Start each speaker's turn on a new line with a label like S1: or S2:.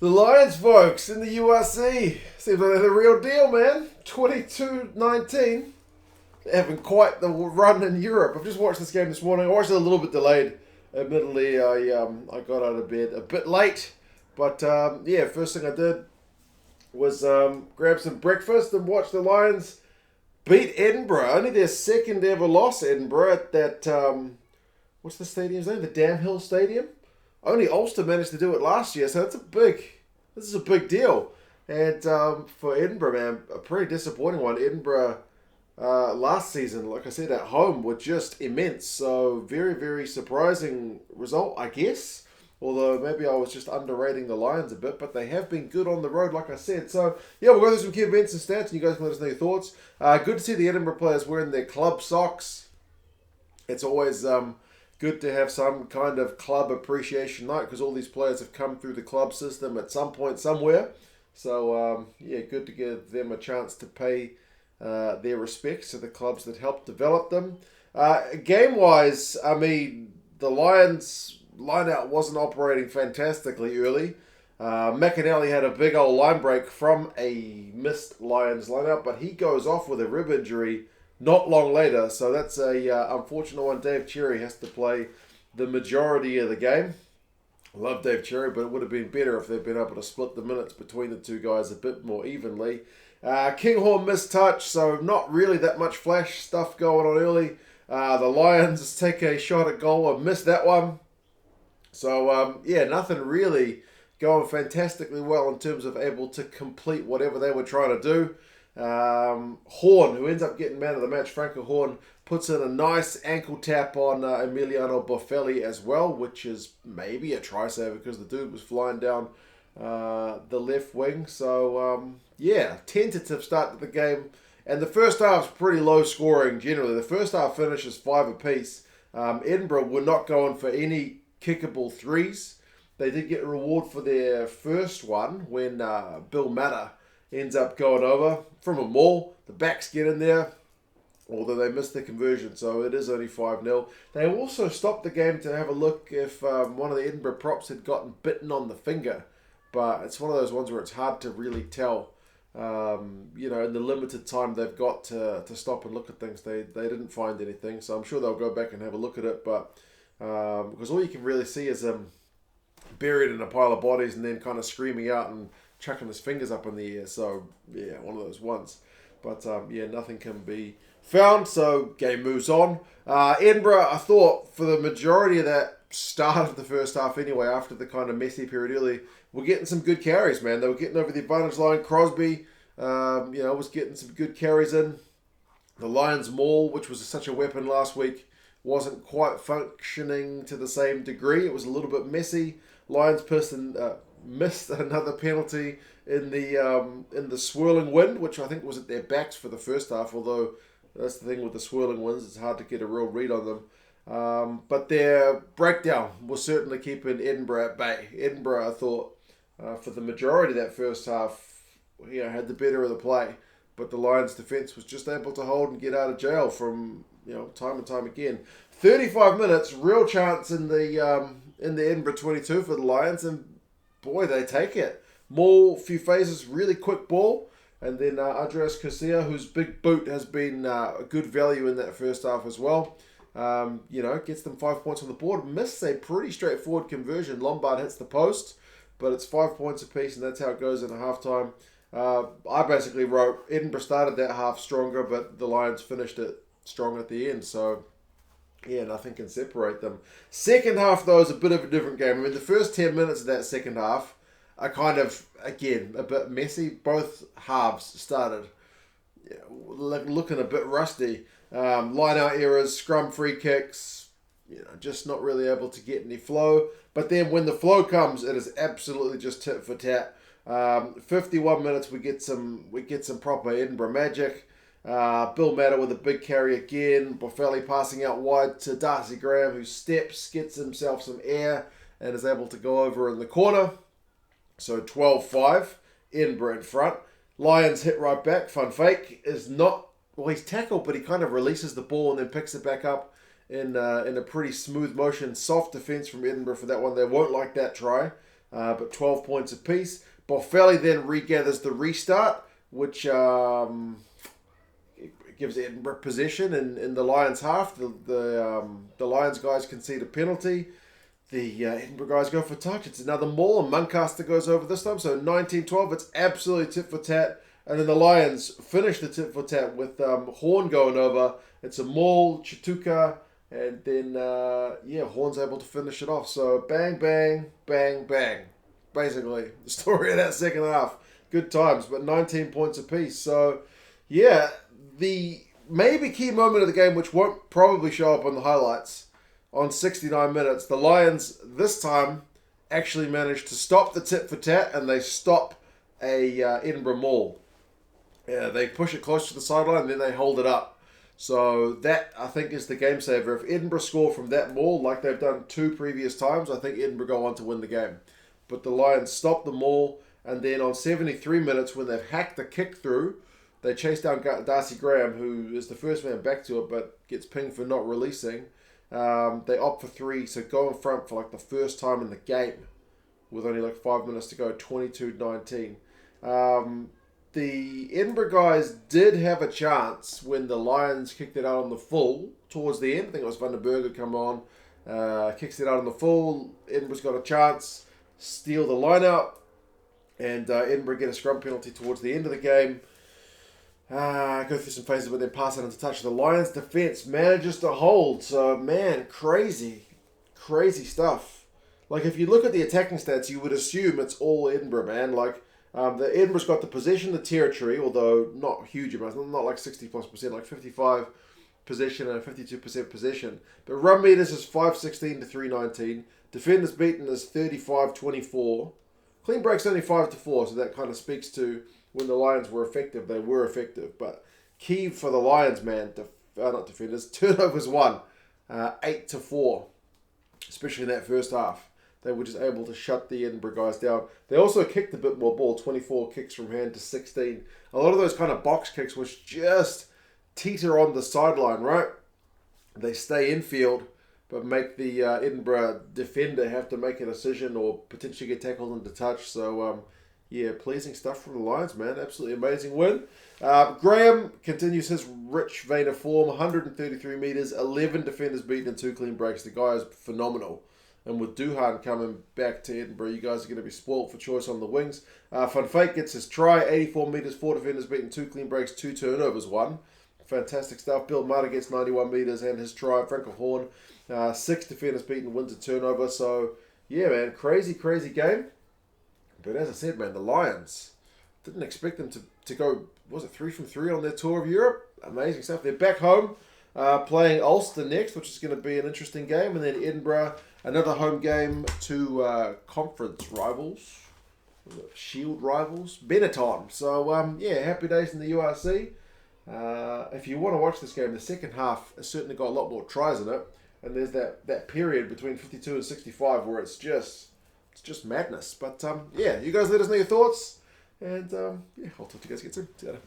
S1: The Lions, folks, in the URC. Seems like they're the real deal, man. 22-19. They're having quite the run in Europe. I've just watched this game this morning. I watched it a little bit delayed. Admittedly, I got out of bed a bit late. But, yeah, first thing I did was grab some breakfast and watch the Lions beat Edinburgh. Only their second ever loss, Edinburgh, at that, what's the stadium's name? The Damhill Stadium? Only Ulster managed to do it last year, so this is a big deal. And for Edinburgh, man, a pretty disappointing one. Edinburgh last season, like I said, at home were just immense. So very, very surprising result, I guess. Although maybe I was just underrating the Lions a bit, but they have been good on the road, like I said. So, yeah, we'll go through some key events and stats, and you guys can let us know your thoughts. Good to see the Edinburgh players wearing their club socks. It's always good to have some kind of club appreciation night because all these players have come through the club system at some point somewhere. So, yeah, good to give them a chance to pay their respects to the clubs that helped develop them. Game-wise, I mean, the Lions line-out wasn't operating fantastically early. McAnally had a big old line break from a missed Lions line-out, but he goes off with a rib injury not long later, so that's a unfortunate one. Dave Cherry has to play the majority of the game. I love Dave Cherry, but it would have been better if they'd been able to split the minutes between the two guys a bit more evenly. Kinghorn missed touch, so not really that much flash stuff going on early. The Lions take a shot at goal and miss that one. So, yeah, nothing really going fantastically well in terms of able to complete whatever they were trying to do. Horn, who ends up getting man of the match, Franco Horn, puts in a nice ankle tap on Emiliano Boffelli as well, which is maybe a try saver because the dude was flying down the left wing. So, yeah, tentative start to the game. And the first half's pretty low scoring generally. The first half finishes 5 apiece. Edinburgh were not going for any kickable threes. They did get a reward for their first one when Bill Matter ends up going over from a maul. The backs get in there, although they missed the conversion, so it is only 5-0. They also stopped the game to have a look if one of the Edinburgh props had gotten bitten on the finger, but it's one of those ones where it's hard to really tell. You know, in the limited time they've got to stop and look at things, they didn't find anything, so I'm sure they'll go back and have a look at it, but because all you can really see is buried in a pile of bodies and then kind of screaming out and chucking his fingers up in the air. So, yeah, one of those ones. But, yeah, nothing can be found, so game moves on. Edinburgh, I thought, for the majority of that start of the first half anyway, after the kind of messy period early, were getting some good carries, man. They were getting over the advantage line. Crosby, was getting some good carries in. The Lions maul, which was such a weapon last week, wasn't quite functioning to the same degree. It was a little bit messy. Lions missed another penalty in the swirling wind, which I think was at their backs for the first half, although that's the thing with the swirling winds, it's hard to get a real read on them. But their breakdown was certainly keeping Edinburgh at bay. Edinburgh, I thought, for the majority of that first half, had the better of the play, but the Lions' defence was just able to hold and get out of jail from time and time again. 35 minutes, real chance in the Edinburgh 22 for the Lions, and boy, they take it. Maul, few phases, really quick ball. And then Andreas Corsia, whose big boot has been a good value in that first half as well. Gets them 5 points on the board. Misses a pretty straightforward conversion. Lombard hits the post, but it's 5 points apiece, and that's how it goes in a halftime. I basically wrote, Edinburgh started that half stronger, but the Lions finished it strong at the end. So, yeah, nothing can separate them. Second half, though, is a bit of a different game. I mean, the first 10 minutes of that second half are kind of, again, a bit messy. Both halves started looking a bit rusty. Line-out errors, scrum free kicks, just not really able to get any flow. But then when the flow comes, it is absolutely just tit for tat. 51 minutes, we get some proper Edinburgh magic. Bill Matter with a big carry again. Boffelli passing out wide to Darcy Graham, who steps, gets himself some air, and is able to go over in the corner. So 12-5, Edinburgh in front. Lions hit right back. Fun fake is not, well, he's tackled, but he kind of releases the ball and then picks it back up in a pretty smooth motion. Soft defence from Edinburgh for that one. They won't like that try. but 12 points apiece. Boffelli then regathers the restart, which gives Edinburgh possession in the Lions half. The Lions guys concede a penalty. The Edinburgh guys go for touch. It's another maul, and Muncaster goes over this time. So 19-12, it's absolutely tit for tat. And then the Lions finish the tit for tat with Horn going over. It's a maul, Chituka, and then Horn's able to finish it off. So bang, bang, bang, bang. Basically, the story of that second half. Good times, but 19 points apiece. So yeah, the maybe key moment of the game, which won't probably show up on the highlights. On 69 minutes, the Lions this time actually managed to stop the tit for tat, and they stop a Edinburgh maul. Yeah, they push it close to the sideline, and then they hold it up. So that, I think, is the game saver. If Edinburgh score from that maul, like they've done 2 previous times, I think Edinburgh go on to win the game. But the Lions stop the maul, and then on 73 minutes, when they've hacked the kick through, they chase down Darcy Graham, who is the first man back to it, but gets pinged for not releasing. They opt for 3, so go in front for like the first time in the game with only like 5 minutes to go, 22-19. The Edinburgh guys did have a chance when the Lions kicked it out on the full towards the end. I think it was Van der Berger come on, kicks it out on the full. Edinburgh's got a chance, steal the line out, and Edinburgh get a scrum penalty towards the end of the game. Go through some phases, but then pass it into touch. The Lions' defense manages to hold. So, man, crazy stuff. Like, if you look at the attacking stats, you would assume it's all Edinburgh, man. Like, the Edinburgh's got the possession, the territory, although not huge amounts, not like 60+%, like 55 possession and 52% possession. But run meters is 516 to 319. Defenders beaten is 35-24. Clean breaks only 5-4, so that kind of speaks to when the Lions were effective. They were effective, but key for the Lions, man, not defenders, turnovers 8-4, especially in that first half. They were just able to shut the Edinburgh guys down. They also kicked a bit more ball, 24 kicks from hand to 16. A lot of those kind of box kicks which just teeter on the sideline, right? They stay infield, but make the Edinburgh defender have to make a decision or potentially get tackled into touch. So, pleasing stuff from the Lions, man. Absolutely amazing win. Graham continues his rich vein of form. 133 metres, 11 defenders beaten and 2 clean breaks. The guy is phenomenal. And with Duhan coming back to Edinburgh, you guys are going to be spoilt for choice on the wings. Van Fake gets his try. 84 metres, 4 defenders beaten, 2 clean breaks, 2 turnovers, 1. Fantastic stuff. Bill Mata gets 91 metres and his try. Franco Horn, 6 defenders beaten, wins a turnover. So, yeah, man, crazy game. But as I said, man, the Lions, didn't expect them to go, was it 3 from 3 on their tour of Europe? Amazing stuff. They're back home, playing Ulster next, which is going to be an interesting game. And then Edinburgh, another home game to conference rivals, shield rivals, Benetton. So, happy days in the URC. If you want to watch this game, the second half has certainly got a lot more tries in it. And there's that period between 52 and 65 where it's just madness. But, you guys let us know your thoughts. And, I'll talk to you guys again soon. See you later.